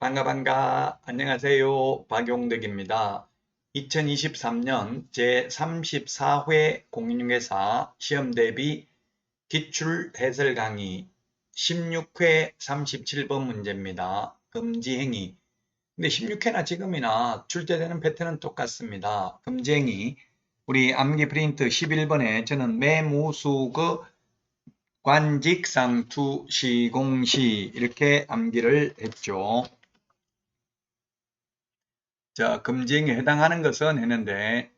반가. 안녕하세요. 박용덕입니다. 2023년 제34회 공인중개사 시험대비 기출 해설 강의 16회 37번 문제입니다. 금지행위. 근데 16회나 지금이나 출제되는 패턴은 똑같습니다. 금지행위. 우리 암기 프린트 11번에 저는 매무수그 관직상투 시공시 이렇게 암기를 했죠. 자, 금지행위에 해당하는 것은 했는데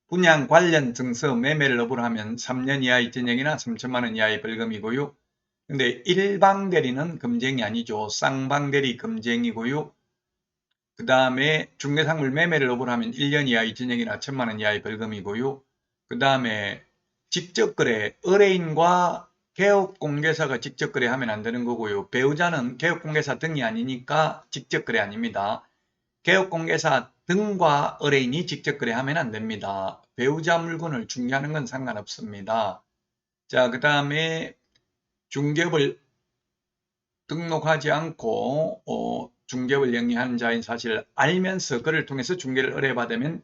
분양 관련 증서 매매를 업으로 하면 3년 이하의 징역이나 3천만 원 이하의 벌금이고요. 근데 일방대리는 금지행위 아니죠. 쌍방대리 금지행위고요. 그 다음에 중개상물 매매를 업으로 하면 1년 이하의 징역이나 1천만 원 이하의 벌금이고요. 그 다음에 직접거래, 의뢰인과 개업공개사가 직접거래 하면 안 되는 거고요. 배우자는 개업공개사 등이 아니니까 직접거래 아닙니다. 개업공개사 등과 의뢰인이 직접 거래하면 안 됩니다. 배우자 물건을 중개하는 건 상관없습니다. 자, 그 다음에 중개업을 등록하지 않고 중개업을 영위하는 자인 사실을 알면서 그를 통해서 중개를 의뢰받으면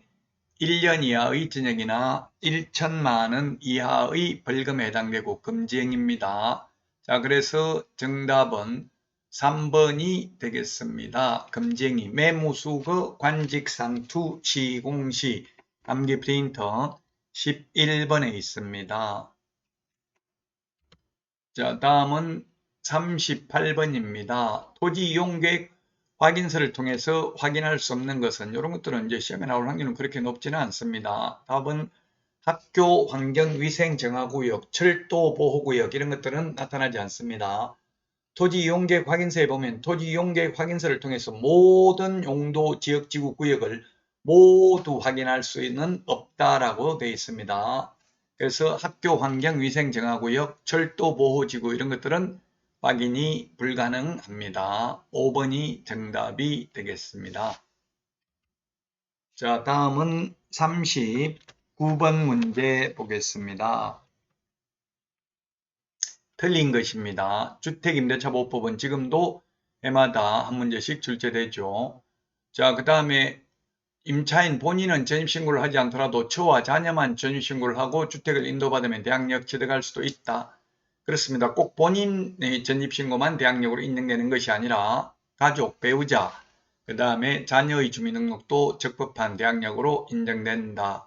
1년 이하의 징역이나 1천만 원 이하의 벌금에 해당되고 금지행위입니다. 자, 그래서 정답은 3번이 되겠습니다. 금지행위, 매무수거, 관직상투, 시공시, 암기 프린터 11번에 있습니다. 자, 다음은 38번입니다. 토지 이용계획 확인서를 통해서 확인할 수 없는 것은 이런 것들은 이제 시험에 나올 확률은 그렇게 높지는 않습니다. 답은 학교 환경위생정화구역, 철도보호구역 이런 것들은 나타나지 않습니다. 토지 이용계획 확인서에 보면 토지 이용계획 확인서를 통해서 모든 용도 지역지구 구역을 모두 확인할 수는 없다라고 되어 있습니다. 그래서 학교 환경위생정화구역, 철도보호지구 이런 것들은 확인이 불가능합니다. 5번이 정답이 되겠습니다. 자, 다음은 39번 문제 보겠습니다. 틀린 것입니다. 주택임대차보호법은 지금도 해마다 한 문제씩 출제되죠. 자, 그 다음에 임차인 본인은 전입신고를 하지 않더라도 처와 자녀만 전입신고를 하고 주택을 인도받으면 대항력 취득할 수도 있다. 그렇습니다. 꼭 본인의 전입신고만 대항력으로 인정되는 것이 아니라 가족, 배우자, 그 다음에 자녀의 주민등록도 적법한 대항력으로 인정된다.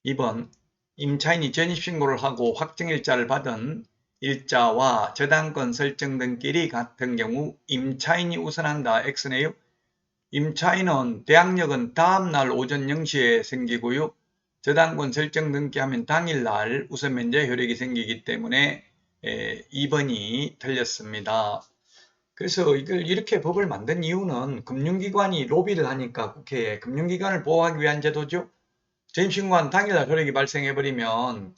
2번 임차인이 전입신고를 하고 확정일자를 받은 일자와 저당권 설정 등길이 같은 경우 임차인이 우선한다. X네요. 임차인은 대항력은 다음날 오전 0시에 생기고요. 저당권 설정 등기하면 당일날 우선면제 효력이 생기기 때문에 2번이 틀렸습니다. 그래서 이걸 이렇게 법을 만든 이유는 금융기관이 로비를 하니까 국회에 금융기관을 보호하기 위한 제도죠. 전입신고한 당일날 효력이 발생해버리면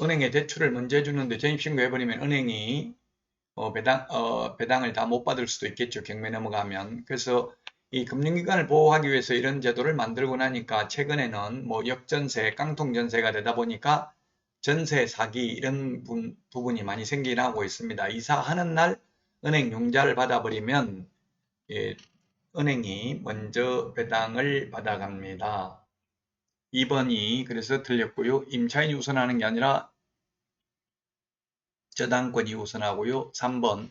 은행에 대출을 먼저 해주는데 전입신고해버리면 은행이 배당을 다 못 받을 수도 있겠죠. 경매 넘어가면. 그래서 이 금융기관을 보호하기 위해서 이런 제도를 만들고 나니까 최근에는 뭐 역전세, 깡통전세가 되다 보니까 전세 사기 이런 부분이 많이 생기긴 하고 있습니다. 이사하는 날 은행 융자를 받아버리면 은행이 먼저 배당을 받아갑니다. 2번이 그래서 틀렸고요. 임차인이 우선하는 게 아니라 저당권이 우선하고요. 3번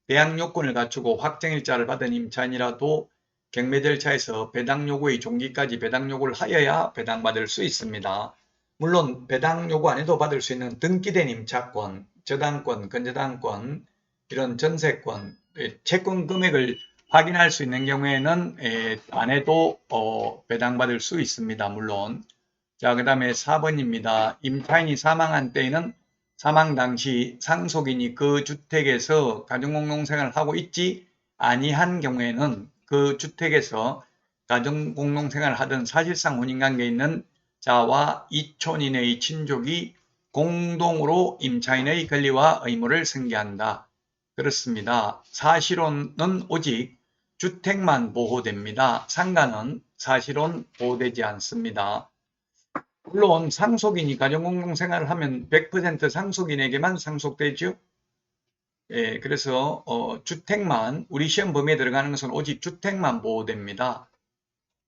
배당 요건을 갖추고 확정일자를 받은 임차인이라도 경매 절차에서 배당 요구의 종기까지 배당 요구를 하여야 배당받을 수 있습니다. 물론 배당 요구 안 해도 받을 수 있는 등기된 임차권, 저당권, 근저당권, 이런 전세권, 채권 금액을 확인할 수 있는 경우에는 안 해도 배당받을 수 있습니다. 물론. 자, 그 다음에 4번입니다. 임차인이 사망한 때에는 사망 당시 상속인이 그 주택에서 가정공동생활을 하고 있지 아니한 경우에는 그 주택에서 가정공동생활을 하던 사실상 혼인관계에 있는 자와 이촌 이내의 친족이 공동으로 임차인의 권리와 의무를 승계한다. 그렇습니다. 사실혼은 오직 주택만 보호됩니다. 상가는 사실혼 보호되지 않습니다. 물론 상속인이 가정공동생활을 하면 100% 상속인에게만 상속되죠. 예, 그래서 주택만 우리 시험 범위에 들어가는 것은 오직 주택만 보호됩니다.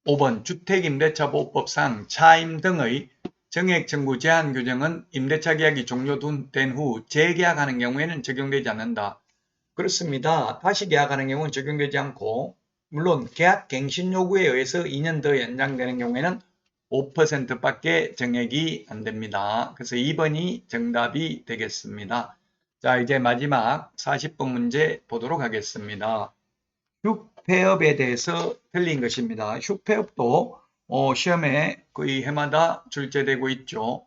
5번 주택임대차보호법상 차임 등의 정액 청구 제한 규정은 임대차 계약이 종료된 후 재계약하는 경우에는 적용되지 않는다. 그렇습니다. 다시 계약하는 경우는 적용되지 않고 물론 계약 갱신 요구에 의해서 2년 더 연장되는 경우에는 5%밖에 정액이 안 됩니다. 그래서 2번이 정답이 되겠습니다. 자, 이제 마지막 40번 문제 보도록 하겠습니다. 슈페업에 대해서 틀린 것입니다. 슈페업도 시험에 거의 해마다 출제되고 있죠.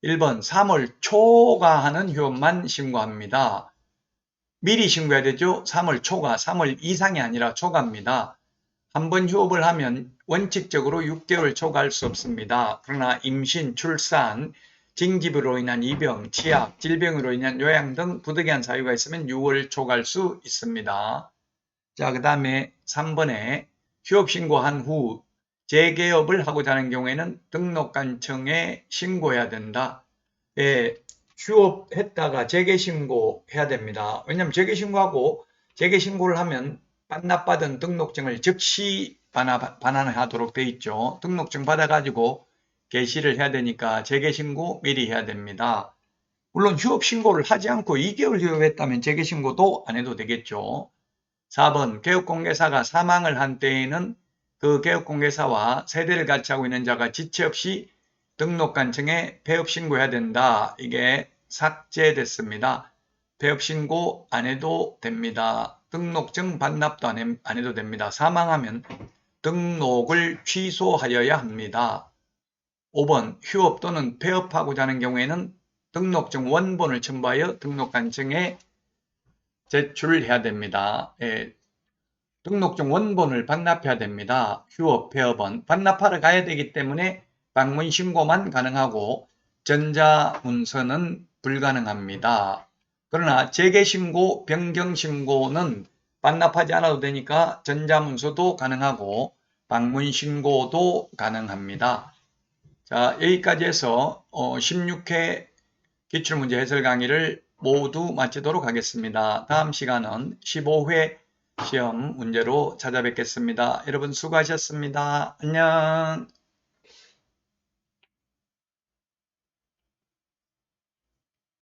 1번 3월 초과하는 휴업만 신고합니다. 미리 신고해야 되죠. 3월 초과, 3월 이상이 아니라 초과입니다. 한번 휴업을 하면 원칙적으로 6개월 초과할 수 없습니다. 그러나 임신, 출산, 징집으로 인한 입영, 치약, 질병으로 인한 요양 등 부득이한 사유가 있으면 6월 초과할 수 있습니다. 자, 그 다음에 3번에 휴업 신고한 후 재개업을 하고자 하는 경우에는 등록관청에 신고해야 된다. 예, 휴업했다가 재개신고해야 됩니다. 왜냐하면 재개신고하고 재개신고를 하면 반납받은 등록증을 즉시 반환하도록 돼 있죠. 등록증 받아가지고 개시를 해야 되니까 재개신고 미리 해야 됩니다. 물론 휴업신고를 하지 않고 2개월 휴업했다면 재개신고도 안 해도 되겠죠. 4번 개업공개사가 사망을 한 때에는 그 개업공개사와 세대를 같이 하고 있는 자가 지체 없이 등록관청에 폐업신고해야 된다. 이게 삭제됐습니다. 폐업신고 안 해도 됩니다. 등록증 반납도 안 해도 됩니다. 사망하면 등록을 취소하여야 합니다. 5번 휴업 또는 폐업하고자 하는 경우에는 등록증 원본을 첨부하여 등록관청에 제출해야 됩니다. 예, 등록증 원본을 반납해야 됩니다. 휴업, 폐업은 반납하러 가야 되기 때문에 방문 신고만 가능하고 전자문서는 불가능합니다. 그러나 재개신고, 변경신고는 반납하지 않아도 되니까 전자문서도 가능하고 방문 신고도 가능합니다. 자, 여기까지 해서 16회 기출문제 해설 강의를 모두 마치도록 하겠습니다. 다음 시간은 15회 시험 문제로 찾아뵙겠습니다. 여러분 수고하셨습니다. 안녕.